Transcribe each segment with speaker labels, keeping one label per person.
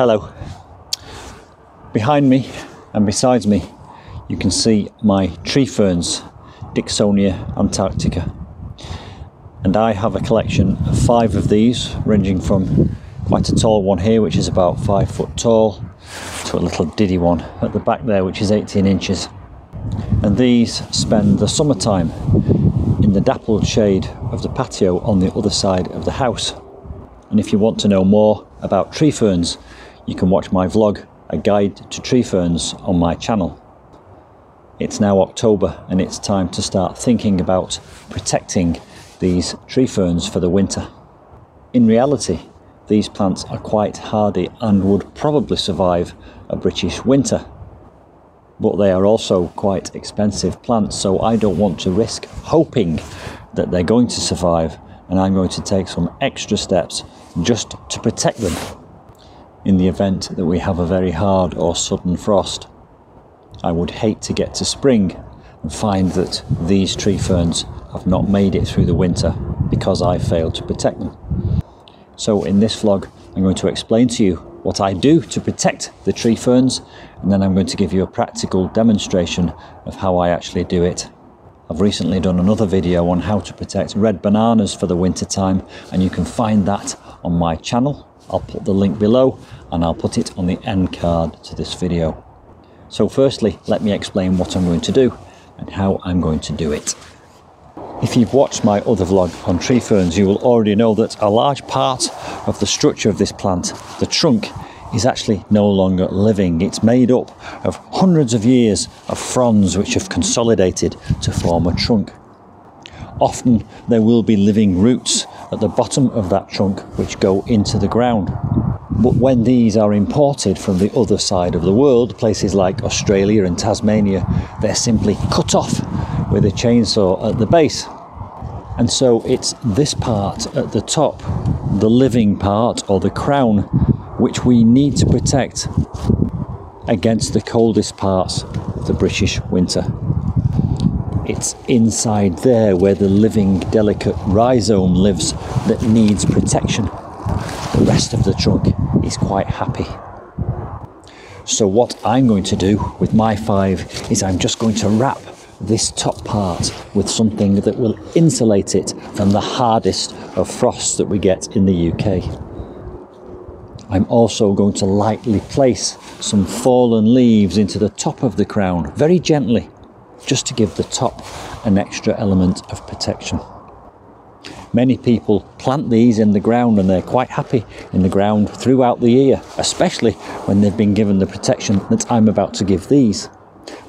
Speaker 1: Hello. Behind me and besides me you can see my tree ferns, Dicksonia antarctica, and I have a collection of 5 of these, ranging from quite a tall one here which is about 5 foot tall to a little diddy one at the back there which is 18 inches. And these spend the summertime in the dappled shade of the patio on the other side of the house. And if you want to know more about tree ferns, you can watch my vlog, A Guide to Tree Ferns, on my channel. It's now October and it's time to start thinking about protecting these tree ferns for the winter. In reality, these plants are quite hardy and would probably survive a British winter. But they are also quite expensive plants, so I don't want to risk hoping that they're going to survive, and I'm going to take some extra steps just to protect them in the event that we have a very hard or sudden frost. I would hate to get to spring and find that these tree ferns have not made it through the winter because I failed to protect them. So in this vlog I'm going to explain to you what I do to protect the tree ferns, and then I'm going to give you a practical demonstration of how I actually do it. I've recently done another video on how to protect red bananas for the winter time, and you can find that on my channel. I'll put the link below and I'll put it on the end card to this video. So firstly, let me explain what I'm going to do and how I'm going to do it. If you've watched my other vlog on tree ferns, you will already know that a large part of the structure of this plant, the trunk, is actually no longer living. It's made up of hundreds of years of fronds which have consolidated to form a trunk. Often there will be living roots at the bottom of that trunk which go into the ground. But when these are imported from the other side of the world, places like Australia and Tasmania, they're simply cut off with a chainsaw at the base. And so it's this part at the top, the living part or the crown, which we need to protect against the coldest parts of the British winter. It's inside there where the living, delicate rhizome lives that needs protection. The rest of the trunk is quite happy. So what I'm going to do with my 5 is I'm just going to wrap this top part with something that will insulate it from the hardest of frosts that we get in the UK. I'm also going to lightly place some fallen leaves into the top of the crown, very gently, just to give the top an extra element of protection. Many people plant these in the ground and they're quite happy in the ground throughout the year, especially when they've been given the protection that I'm about to give these.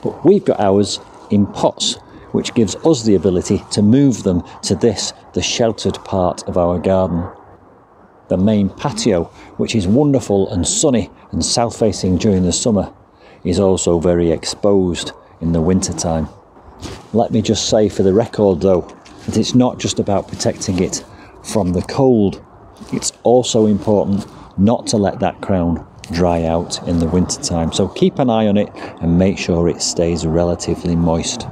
Speaker 1: But we've got ours in pots, which gives us the ability to move them to this, the sheltered part of our garden. The main patio, which is wonderful and sunny and south-facing during the summer, is also very exposed in the winter time. Let me just say for the record though, that it's not just about protecting it from the cold. It's also important not to let that crown dry out in the winter time. So keep an eye on it and make sure it stays relatively moist.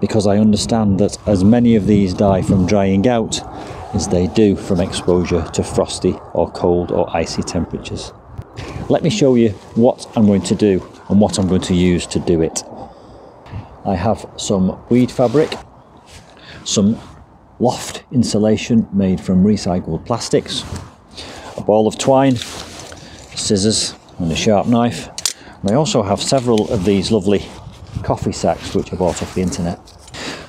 Speaker 1: Because I understand that as many of these die from drying out as they do from exposure to frosty or cold or icy temperatures. Let me show you what I'm going to do and what I'm going to use to do it. I have some weed fabric, some loft insulation made from recycled plastics, a ball of twine, scissors and a sharp knife. And I also have several of these lovely coffee sacks which I bought off the internet.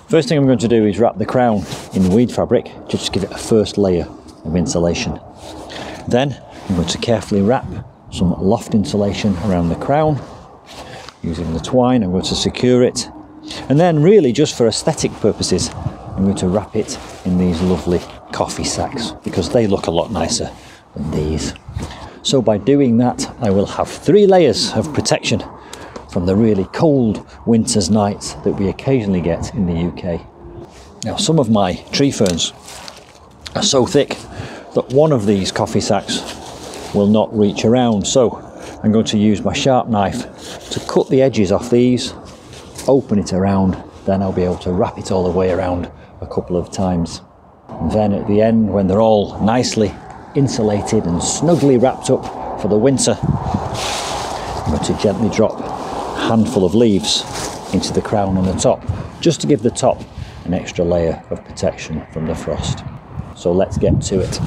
Speaker 1: First thing I'm going to do is wrap the crown in weed fabric to just give it a first layer of insulation. Then I'm going to carefully wrap some loft insulation around the crown. Using the twine, I'm going to secure it. And then really just for aesthetic purposes, I'm going to wrap it in these lovely coffee sacks because they look a lot nicer than these. So by doing that, I will have 3 layers of protection from the really cold winter's nights that we occasionally get in the UK. Now, some of my tree ferns are so thick that one of these coffee sacks will not reach around, so I'm going to use my sharp knife to cut the edges off these, open it around, then I'll be able to wrap it all the way around a couple of times. And then at the end, when they're all nicely insulated and snugly wrapped up for the winter. I'm going to gently drop a handful of leaves into the crown on the top, just to give the top an extra layer of protection from the frost. So let's get to it.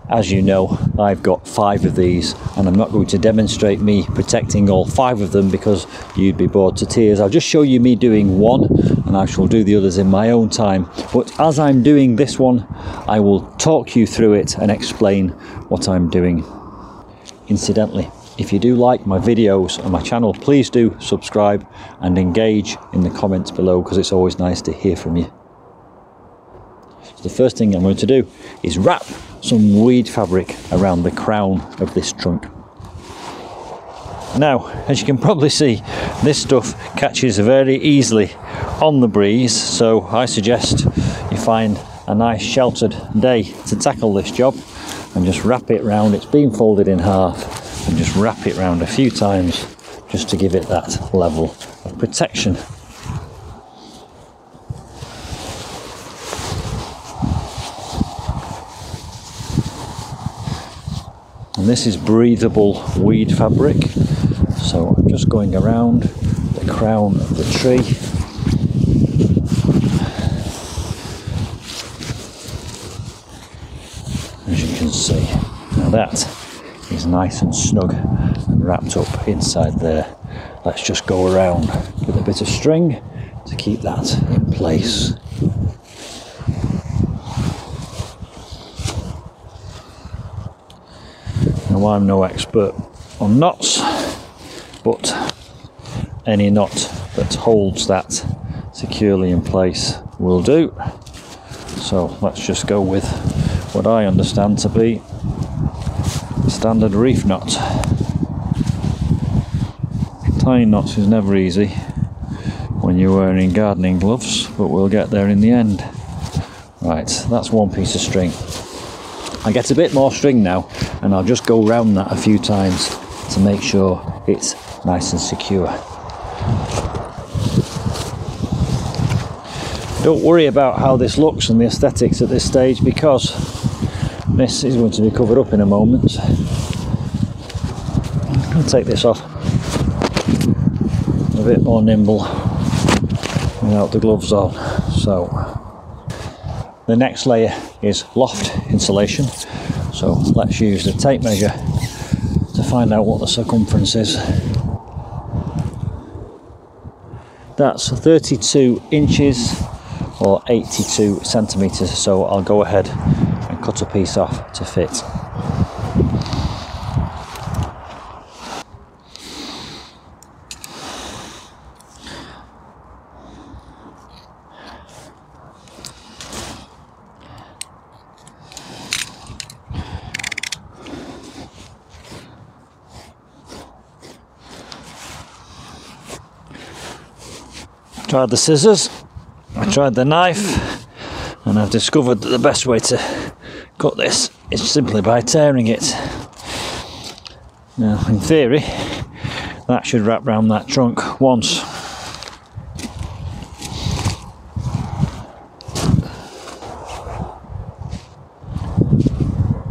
Speaker 1: As you know, I've got 5 of these, and I'm not going to demonstrate me protecting all 5 of them because you'd be bored to tears. I'll just show you me doing one, and I shall do the others in my own time. But as I'm doing this one, I will talk you through it and explain what I'm doing. Incidentally, if you do like my videos on my channel, please do subscribe and engage in the comments below, because it's always nice to hear from you. So the first thing I'm going to do is wrap some weed fabric around the crown of this trunk. Now, as you can probably see, this stuff catches very easily on the breeze, so I suggest you find a nice sheltered day to tackle this job and just wrap it round. It's been folded in half, and just wrap it round a few times just to give it that level of protection. And this is breathable weed fabric, so I'm just going around the crown of the tree. As you can see, now that is nice and snug and wrapped up inside there. Let's just go around with a bit of string to keep that in place. Now, I'm no expert on knots, but any knot that holds that securely in place will do. So let's just go with what I understand to be the standard reef knot. Tying knots is never easy when you're wearing gardening gloves, but we'll get there in the end. Right, that's one piece of string. I get a bit more string now, and I'll just go round that a few times to make sure it's nice and secure. Don't worry about how this looks and the aesthetics at this stage, because this is going to be covered up in a moment. I'll take this off. A bit more nimble without the gloves on. So the next layer is loft insulation, so let's use the tape measure to find out what the circumference is. That's 32 inches or 82 centimetres, so I'll go ahead and cut a piece off to fit. Tried the scissors, I tried the knife, and I've discovered that the best way to cut this is simply by tearing it. Now, in theory, that should wrap round that trunk once.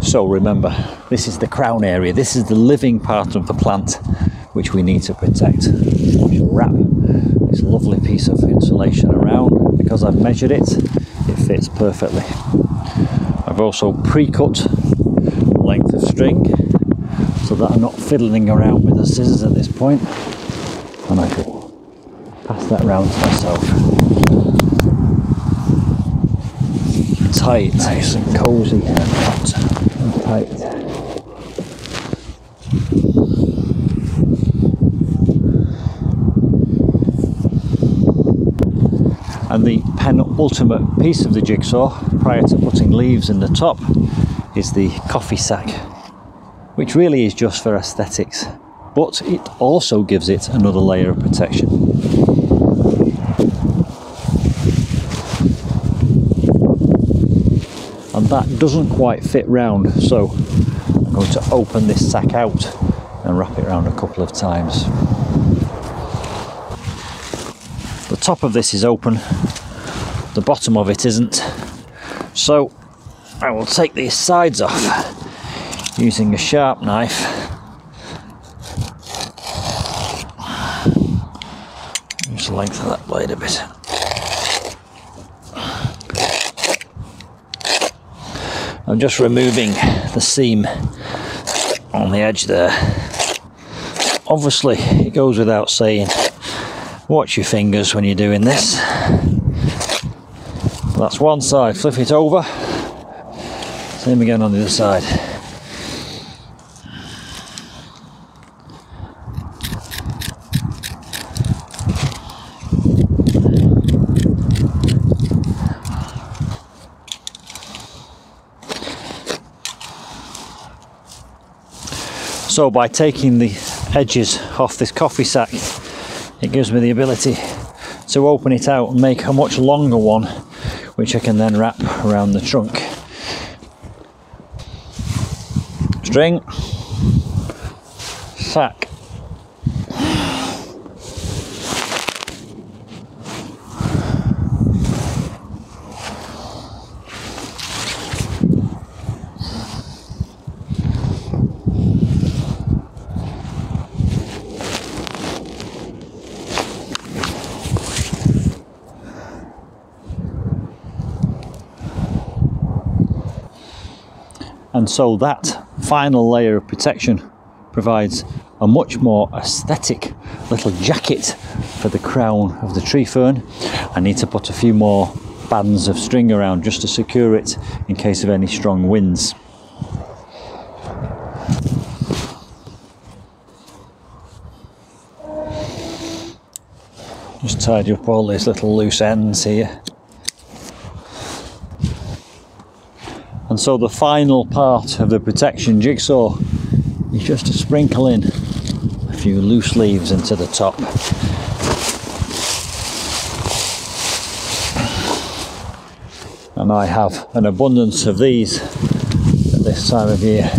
Speaker 1: So remember, this is the crown area, this is the living part of the plant which we need to protect. We shall wrap this lovely piece of insulation around. Because I've measured it, it fits perfectly. I've also pre-cut the length of string so that I'm not fiddling around with the scissors at this point, and I shall pass that round to myself. Tight, nice and cosy and hot and tight. And the penultimate piece of the jigsaw, prior to putting leaves in the top, is the coffee sack, which really is just for aesthetics, but it also gives it another layer of protection. And that doesn't quite fit round, so I'm going to open this sack out and wrap it around a couple of times. The top of this is open, the bottom of it isn't, so I will take these sides off using a sharp knife. Just lengthen that blade a bit. I'm just removing the seam on the edge there. Obviously, it goes without saying, watch your fingers when you're doing this. That's one side, flip it over. Same again on the other side. So by taking the edges off this coffee sack, it gives me the ability to open it out and make a much longer one, which I can then wrap around the trunk. String, sack. And so that final layer of protection provides a much more aesthetic little jacket for the crown of the tree fern. I need to put a few more bands of string around just to secure it in case of any strong winds. Just tidy up all these little loose ends here. And so the final part of the protection jigsaw is just to sprinkle in a few loose leaves into the top. And I have an abundance of these at this time of year.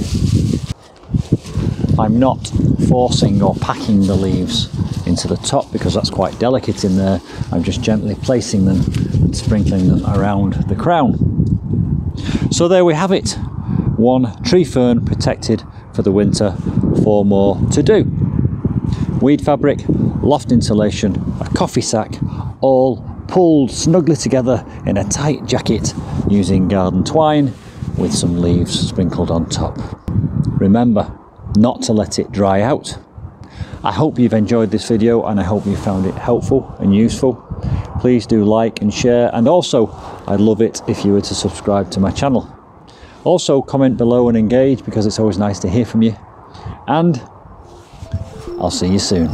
Speaker 1: I'm not forcing or packing the leaves into the top because that's quite delicate in there. I'm just gently placing them and sprinkling them around the crown. So there we have it, one tree fern protected for the winter, 4 more to do. Weed fabric, loft insulation, a coffee sack, all pulled snugly together in a tight jacket using garden twine with some leaves sprinkled on top. Remember not to let it dry out. I hope you've enjoyed this video and I hope you found it helpful and useful. Please do like and share, and also I'd love it if you were to subscribe to my channel. Also comment below and engage because it's always nice to hear from you, and I'll see you soon.